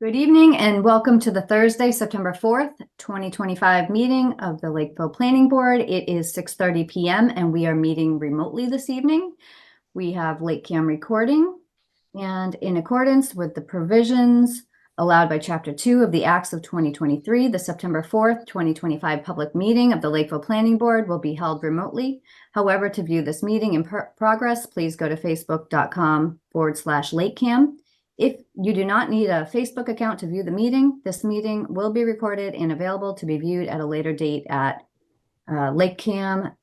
Good evening and welcome to the Thursday, September 4th, 2025 meeting of the Lakeville Planning Board. It is 6:30 p.m. and we are meeting remotely this evening. We have LakeCAM recording, and in accordance with the provisions allowed by Chapter 2 of the Acts of 2023, the September 4th, 2025 public meeting of the Lakeville Planning Board will be held remotely. However, to view this meeting in progress, please go to facebook.com/LakeCAM. If you do not need a Facebook account to view the meeting, this meeting will be recorded and available to be viewed at a later date at lakecam.tv/.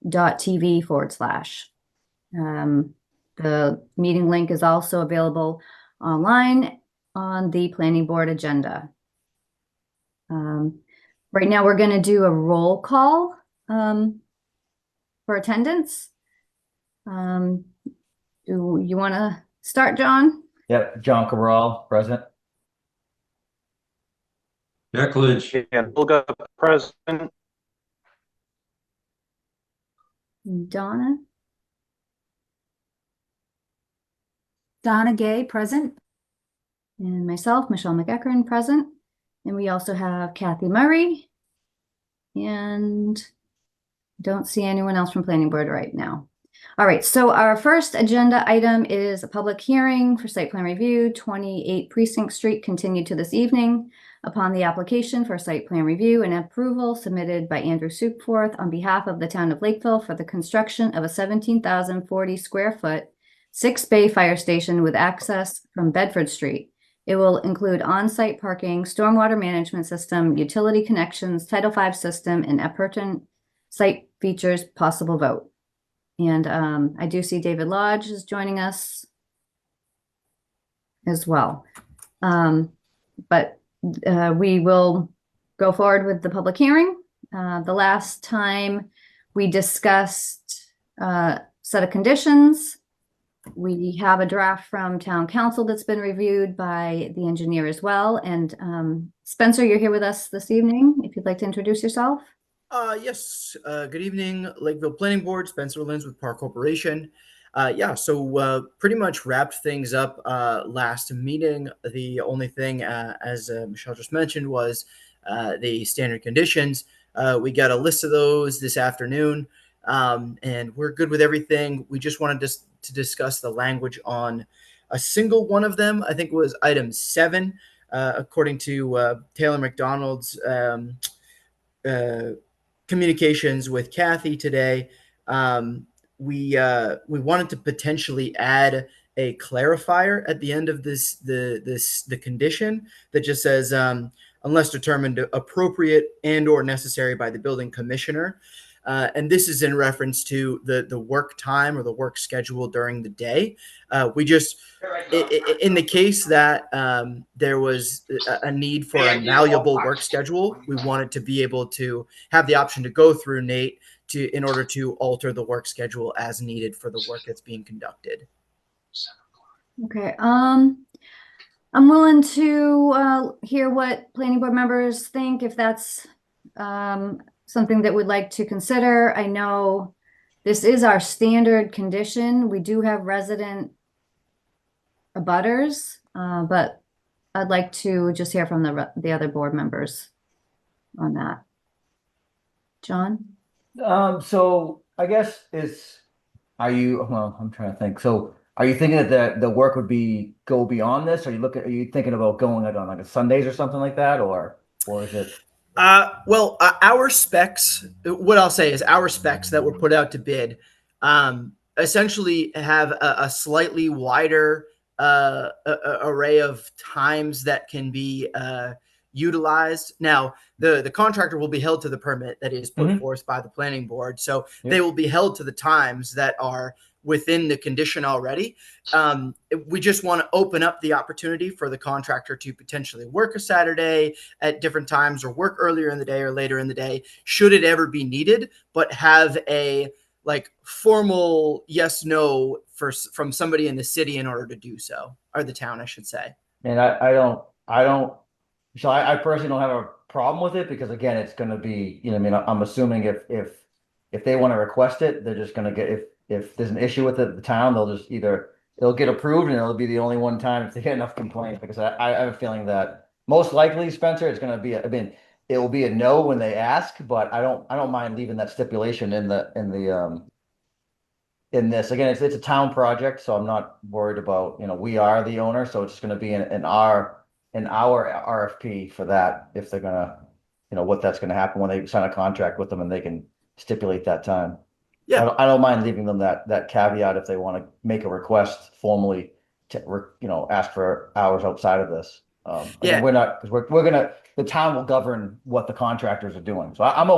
The meeting link is also available online on the planning board agenda. Right now, we're going to do a roll call for attendance. Do you want to start, John? Yep, John Cabral, present. Jack Lynch. And Olga, present. Donna Gay, present. And myself, Michelle McEachern, present. And we also have Kathy Murray. And don't see anyone else from planning board right now. All right, so our first agenda item is a public hearing for site plan review, 28 Precinct Street, continued to this evening upon the application for site plan review and approval submitted by Andrew Supforth on behalf of the town of Lakeville for the construction of a 17,040 square foot, 6-bay fire station with access from Bedford Street. It will include on-site parking, stormwater management system, utility connections, Title V system, and appurtenant site features, possible vote. And I do see David Lodge is joining us as well. But we will go forward with the public hearing. The last time we discussed set of conditions. We have a draft from town council that's been reviewed by the engineer as well. And Spencer, you're here with us this evening, if you'd like to introduce yourself. Yes. Good evening, Lakeville Planning Board. Spencer Lins with Park Corporation. So pretty much wrapped things up last meeting. The only thing, as Michelle just mentioned, was the standard conditions. We got a list of those this afternoon, and we're good with everything. We just wanted to discuss the language on a single one of them. I think it was item 7, according to Taylor McDonald's communications with Kathy today. We wanted to potentially add a clarifier at the end of the condition that just says unless determined appropriate and or necessary by the building commissioner. And this is in reference to the work time or the work schedule during the day. We just, in the case that there was a need for a malleable work schedule, we wanted to be able to have the option to go through Nate in order to alter the work schedule as needed for the work that's being conducted. Okay. I'm willing to hear what planning board members think, if that's something that we'd like to consider. I know this is our standard condition. We do have resident abutters, but I'd like to just hear from the other board members on that. John? So I guess I'm trying to think. So are you thinking that the work would go beyond this? Are you thinking about going out on like a Sundays or something like that, or is it? Our specs, what I'll say is our specs that were put out to bid essentially have a slightly wider array of times that can be utilized. Now, the contractor will be held to the permit that is put forth by the planning board. So they will be held to the times that are within the condition already. We just want to open up the opportunity for the contractor to potentially work a Saturday at different times or work earlier in the day or later in the day, should it ever be needed, but have a formal yes, no from somebody in the city in order to do so, or the town, I should say. And I don't. So I personally don't have a problem with it because again, it's going to be, I'm assuming if they want to request it, they're just going to get, if there's an issue with it, the town, they'll just it'll get approved and it'll be the only one time if they get enough complaints, because I have a feeling that most likely, Spencer, it's gonna be, I mean, it will be a no when they ask, but I don't mind leaving that stipulation in this. Again, it's a town project, so I'm not worried about, we are the owner, so it's gonna be in our RFP for that, if they're gonna, what that's gonna happen when they sign a contract with them and they can stipulate that time. Yeah. I don't mind leaving them that caveat if they want to make a request formally to, ask for hours outside of this. Yeah. Again, we're not, because the town will govern what the contractors are doing. So I'm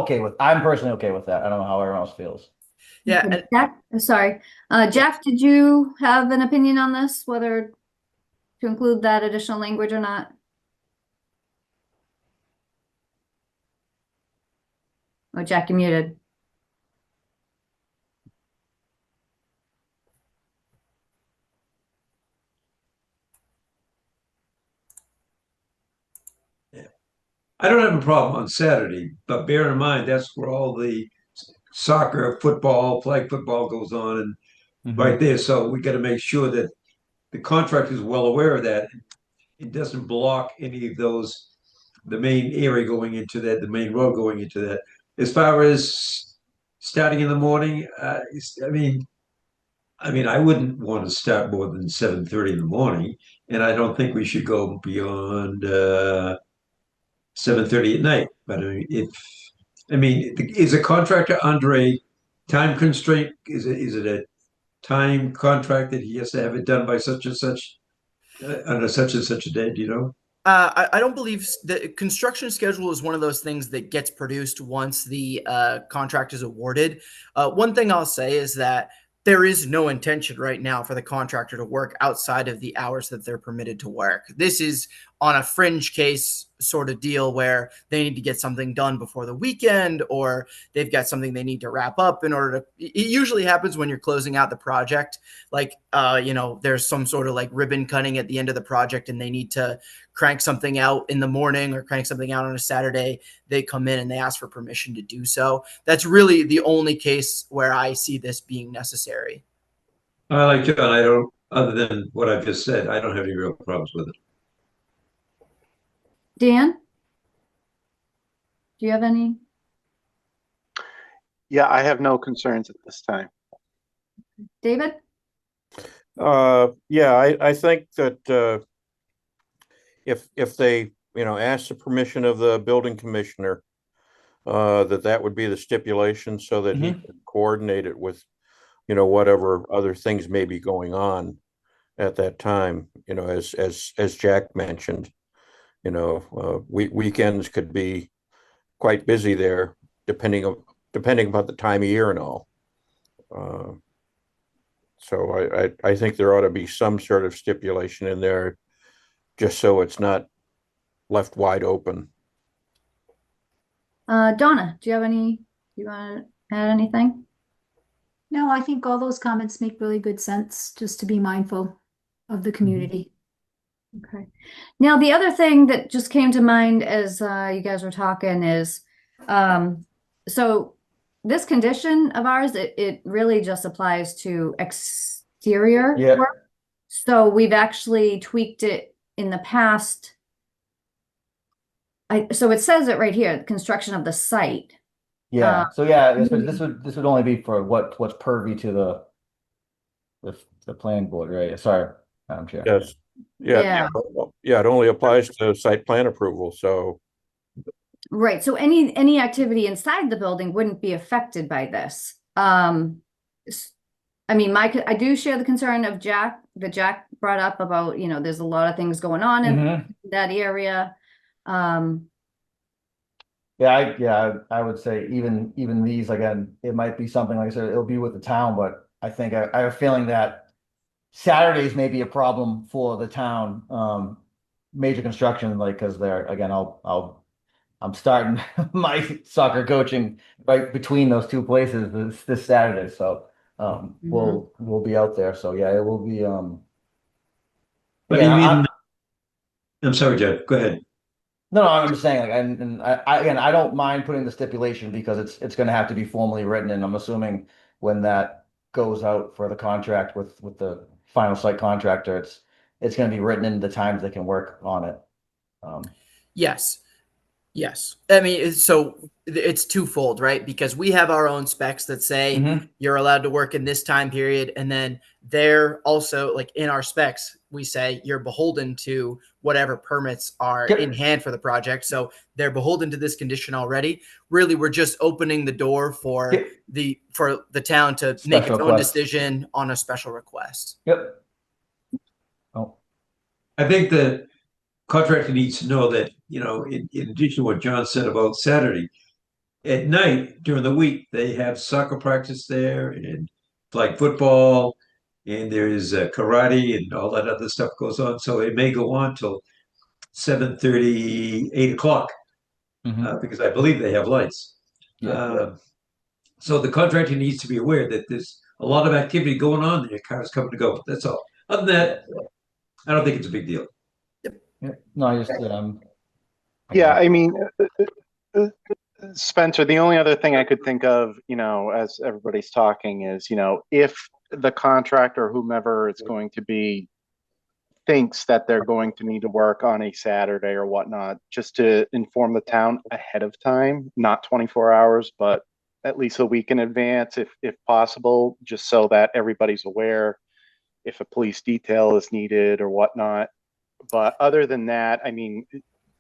personally okay with that. I don't know how everyone else feels. Yeah. Okay, And Jack, sorry. Jack, did you have an opinion on this, whether to include that additional language or not? Oh, Jack, you muted. I don't have a problem on Saturday, but bear in mind, that's where all the soccer, football, flag football goes on and right there. So we got to make sure that the contractor is well aware of that. It doesn't block any of those, the main area going into that, the main road going into that. As far as starting in the morning, I wouldn't want to start more than 7:30 in the morning, and I don't think we should go beyond 7:30 at night. But is a contractor under a time constraint? Is it a time contract that he has to have it done by such and such under such and such a date? Do you know? I don't believe the construction schedule is one of those things that gets produced once the contract is awarded. One thing I'll say is that there is no intention right now for the contractor to work outside of the hours that they're permitted to work. This is on a fringe case sort of deal where they need to get something done before the weekend, or they've got something they need to wrap up in order to. It usually happens when you're closing out the project, like there's some sort of like ribbon cutting at the end of the project, and they need to crank something out in the morning or crank something out on a Saturday. They come in and they ask for permission to do so. That's really the only case where I see this being necessary. I like John. I don't, other than what I've just said, I don't have any real problems with it. Dan? Do you have any? Yeah, I have no concerns at this time. David? Yeah, I think that if they, ask the permission of the building commissioner, that would be the stipulation so that he can coordinate it with, whatever other things may be going on at that time, as Jack mentioned, weekends could be quite busy there, depending upon the time of year and all. So I think there ought to be some sort of stipulation in there, just so it's not left wide open. Donna, do you want to add anything? No, I think all those comments make really good sense, just to be mindful of the community. Okay. Now, the other thing that just came to mind as you guys were talking is, so this condition of ours, it really just applies to exterior work. So we've actually tweaked it in the past. So it says it right here, construction of the site. Yeah. This would only be for what's purview to the planning board, right? Sorry, Madam Chair. Yes. Yeah. It only applies to site plan approval. So. Right. So any activity inside the building wouldn't be affected by this. I do share the concern of Jack brought up about, there's a lot of things going on in that area. I would say even these, again, it might be something, like I said, it'll be with the town, but I think I have a feeling that Saturdays may be a problem for the town, major construction, like, because they're, again, I'm starting my soccer coaching right between those two places this Saturday, so we'll be out there. So yeah, it will be. I'm sorry, Jeff. Go ahead. No, I'm just saying, like, I don't mind putting the stipulation because it's going to have to be formally written, and I'm assuming when that goes out for the contract with the final site contractor, it's going to be written in the times they can work on it. Yes. Yes. I mean, it's twofold, right? Because we have our own specs that say Mhm. you're allowed to work in this time period. And then they're also like in our specs, we say you're beholden to whatever permits are Yep. in hand for the project. So they're beholden to this condition already. Really, we're just opening the door for Yep. the town to make its Special own request. decision on a special request. Yep. Oh, I think the contractor needs to know that, in addition to what John said about Saturday, at night during the week, they have soccer practice there and flag football, and there's karate and all that other stuff goes on. So it may go on till 7:30, 8 o'clock, mhm. because I believe they have lights. Yeah. So the contractor needs to be aware that there's a lot of activity going on there. Cars coming to go. That's all. Other than that, I don't think it's a big deal. Yeah. No, I just Yeah, I mean, uh, Spencer, the only other thing I could think of, as everybody's talking is, if the contractor, whomever it's going to be, thinks that they're going to need to work on a Saturday or whatnot, just to inform the town ahead of time, not 24 hours, but at least a week in advance, if possible, just so that everybody's aware if a police detail is needed or whatnot. But other than that, I mean,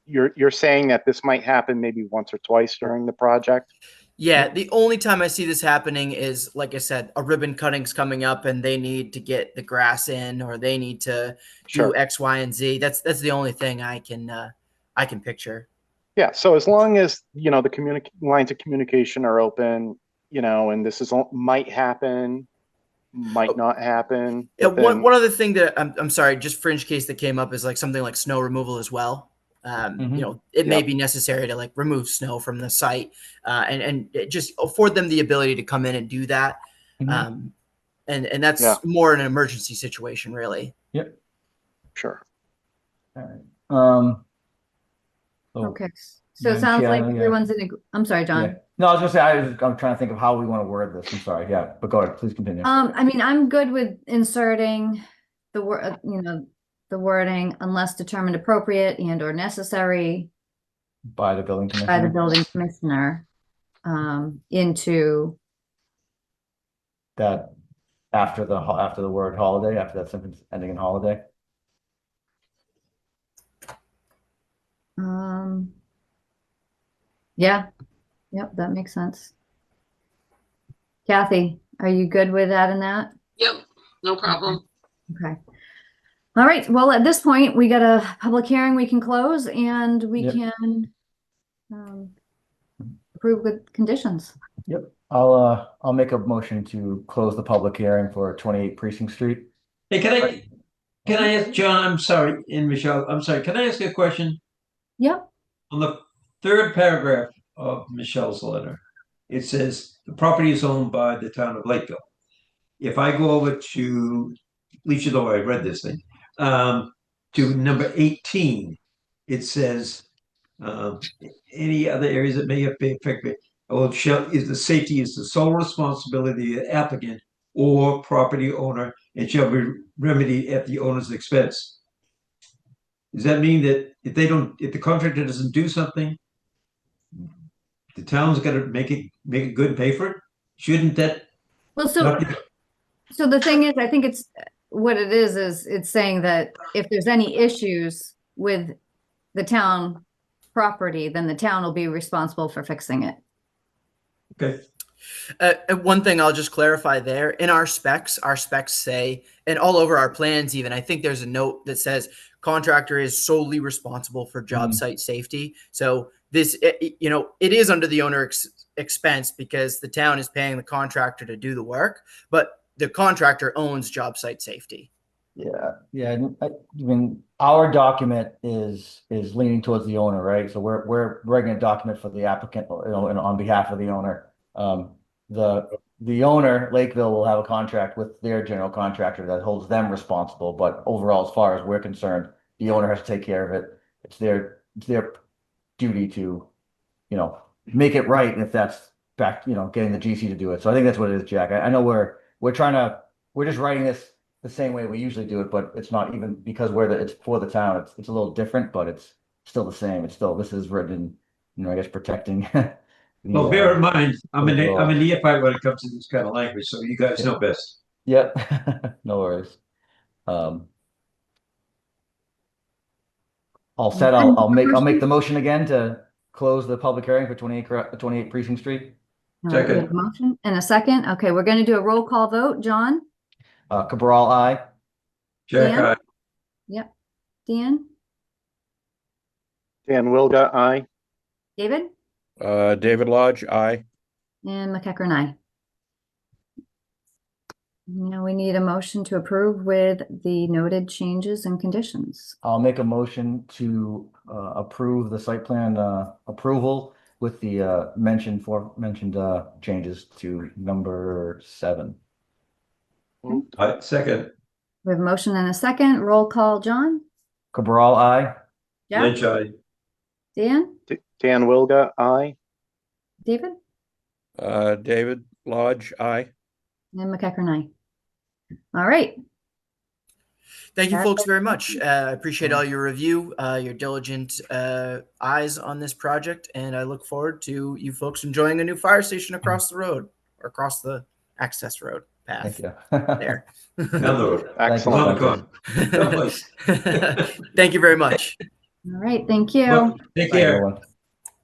you're saying that this might happen maybe once or twice during the project? Yeah, the only time I see this happening is, like I said, a ribbon cutting's coming up and they need to get the grass in, or they need to do Sure. X, Y, and Z. That's the only thing I can picture. Yeah, so as long as, the lines of communication are open, and this might happen, might not happen, Yeah, but then, one other thing that I'm sorry, just fringe case that came up is like something like snow removal as well. Mhm. It may Yep. be necessary to like remove snow from the site, and it just afford them the ability to come in and do that. Mhm. And that's Yeah. more an emergency situation, really. Yep. sure. All right. So, Okay. So it Madam sounds Chair, like yeah. everyone's I'm sorry, John. Yeah. No, I was gonna say I'm trying to think of how we want to word this. I'm sorry. Yeah, but go ahead. Please continue. I mean, I'm good with inserting the word, the wording unless determined appropriate and or necessary By the building by the commissioner. building commissioner, into That after the word holiday, after that sentence ending in holiday. Yeah, yep, that makes sense. Kathy, are you good with adding that? Yep, no problem. Okay. All right. Well, at this point, we got a public hearing we can close and we Yep. can approve with conditions. Yep. I'll make a motion to close the public hearing for 28 Precinct Street. Hey, can I ask John? I'm sorry, and Michelle. I'm sorry. Can I ask you a question? Yep. On the third paragraph of Michelle's letter, it says the property is owned by the town of Lakeville. If I go over to, at least you know I read this thing, to number 18, it says any other areas that may have been affected. The safety is the sole responsibility of the applicant or property owner and shall be remedied at the owner's expense. Does that mean that if the contractor doesn't do something, the town's got to make it good and pay for it? Shouldn't that? Well, so the thing is, I think it's what it is it's saying that if there's any issues with the town property, then the town will be responsible for fixing it. Okay. One thing I'll just clarify there, in our specs say, and all over our plans even, I think there's a note that says contractor is solely responsible for job site safety. So this, it is under the owner expense because the town is paying the contractor to do the work, but the contractor owns job site safety. Yeah. I mean, our document is leaning towards the owner, right? So we're writing a document for the applicant, and on behalf of the owner. The owner, Lakeville, will have a contract with their general contractor that holds them responsible. But overall, as far as we're concerned, the owner has to take care of it. It's their duty to, make it right. And if that's back, getting the GC to do it. So I think that's what it is, Jack. I know we're just writing this the same way we usually do it, but it's not even because it's for the town. It's a little different, but still the same. It's still, this is written, I guess protecting. Well, bear in mind, I'm an overall. neophyte when it comes to this kind of language, so you guys know best. Yep, no worries. All set. I'll make the motion again to close the public hearing for 28 Precinct Street. All right, we have a motion and a second. Okay, we're going to do a roll call vote. John? Cabral, aye. Jack, Dan? aye. Yep. Dan? Dan Wilga, aye. David? David Lodge, aye. And McEachern, aye. Now we need a motion to approve with the noted changes and conditions. I'll make a motion to approve the site plan approval with the mentioned changes to number 7. Second, We have a motion and a second. Roll call, John? Cabral, aye. Jack? Lynch, aye. Dan? Dan Wilga, aye. David? David Lodge, aye. And McEachern, aye. All right. Thank you, folks, very much. I appreciate all your review, your diligent eyes on this project, and I look forward to you folks enjoying a new fire station across the road, or across the access road path. Thank you. There. Down the road. Excellent. On the corner. Someplace. Thank you very much. All right. Thank you. Well, take care.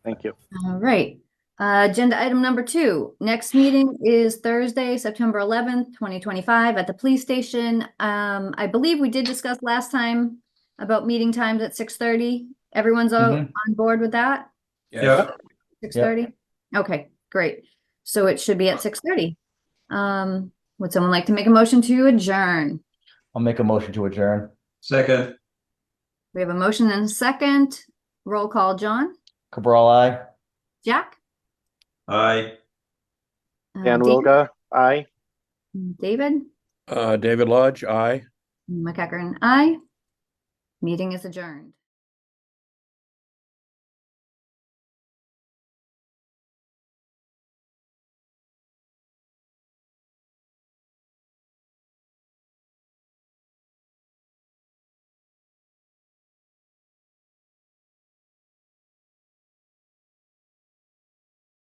Thank you. All right. Agenda item number 2. Next meeting is Thursday, September 11th, 2025 at the police station. I believe we did discuss last time about meeting times at 6:30. Everyone's on board with that? Yeah. 6:30? Okay, great. So it should be at 6:30. Would someone like to make a motion to adjourn? I'll make a motion to adjourn. Second, We have a motion and a second. Roll call, John? Cabral, aye. Jack? aye. Dan David? Wilga, aye. David? David Lodge, aye. McEachern, aye. Meeting is adjourned.